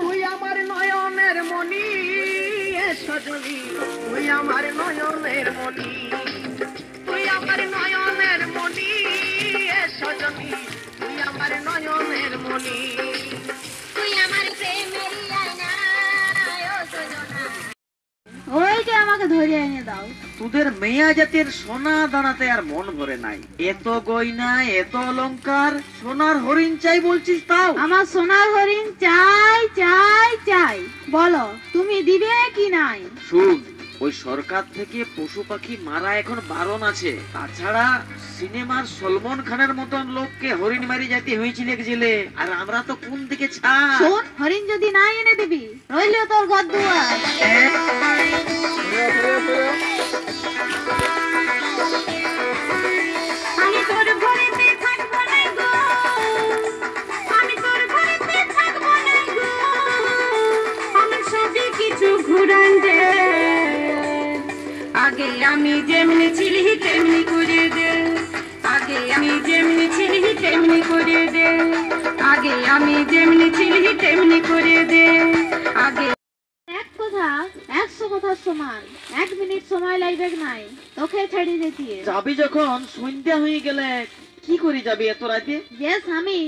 তুই আমার নয়নের মণি সজনী, তুই আমার নয়নের মণি, তুই আমার নয়নের মণি সজনী, তুই আমার নয়নের মণি, তুই আমার প্রেমের আয়না ও সজনা। ওই যে আমাকে ধরে এনে দাও। তোদের মেয়া জাতির সোনা দানাতে আর মন ভরে নাই, এত গয়না এত অলংকার, সোনার হরিণ চাই বলছিস তাও? আমার সোনার হরিণ চাই চাই চাই, বলো তুমি দিবে কি নাই? শুন, ওই সরকার থেকে পশু পাখি মারা এখন বারণ আছে, তাছাড়া সিনেমার সলমন খানের মতন লোককে হরিণ মারি যাইতে হয়েছিল জেলে, আর আমরা তো কোন দিকে ছাড়। শোন, হরিণ যদি না এনে দিবি রইল তোর ঘর দুয়ার। আমি তোর ঘরেতে থাকবো না গো, আমি তোর ঘরেতে থাকবো না গো, আমি সবই কিছু ঘুরান দে, আগে আমি যেমনি ছিলি তেমনি করে দে, আগে আমি যেমনি ছিলি তেমনি করে দে, আগে আমি যেমনি ছিলি তেমনি করে দে, আগে এক কথা 100 কথার সমান, 1 মিনিট সময় লাগবে নাই তোকে ছেড়ে দিতে। যাবি যখন সন্ধ্যা হয়ে গেলে কি করি যাবি এত রাতে? যে স্বামী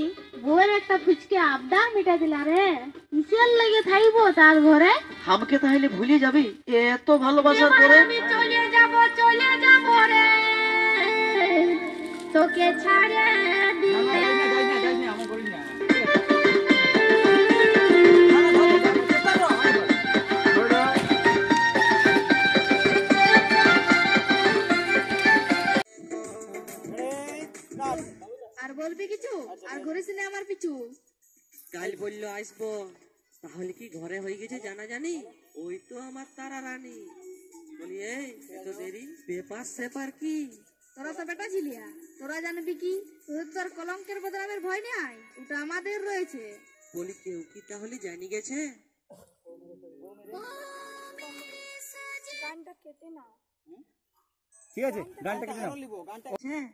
বউয়ের একটা ফুচকে আবদার মিটা দিলা রে, কিসের লাগে থাইবো তার ঘরে? আমাকে তাহলে ভুলে যাবি এত ভালোবাসার পরে? আমি চলে যাব রে, তোকে ছাড়ে দিয়ে। আর বলবি কিছু? আর ঘুরিস না আমার পিছু? কাল বললো আসবো, তাহলে কি ঘরে হয়ে গেছে জানা জানি? ওই তো আমার তারা রানী। বলি এই এত দেরি, পেপার সেপার কি? তোরা তো বেটা ছিলিয়া, তোরা জানবি কি? তোর কলঙ্কের বদনামের ভয় নাই, ওটা আমাদের রয়েছে। বলি কেউ কি তাহলে জানি গেছে? গানটা কেটে না, ঠিক আছে গানটা কেটে নাও। হ্যাঁ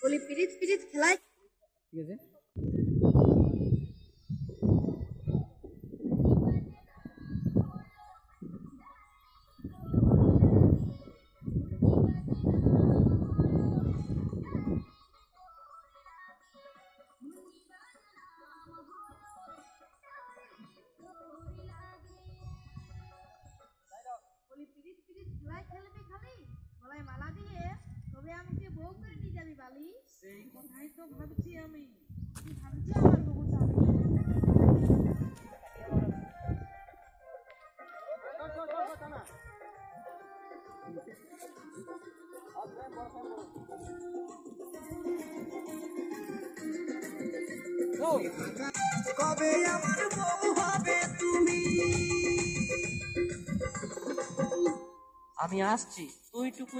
বলি পিরিত পিরিত খেলাই। ঠিক আছে বলি পিরিত পিরিত খেলাই খেলবি খালি গলায় মালা দিয়ে, তবে আমাকে বউ করে নিয়ে যাবি বালি। সেই কথাই তো ভাবছি আমি। ভাবছি আমার বউ চাবি কবে আমার বউ হবে তুমি? আমি আসছি, তুই টুকু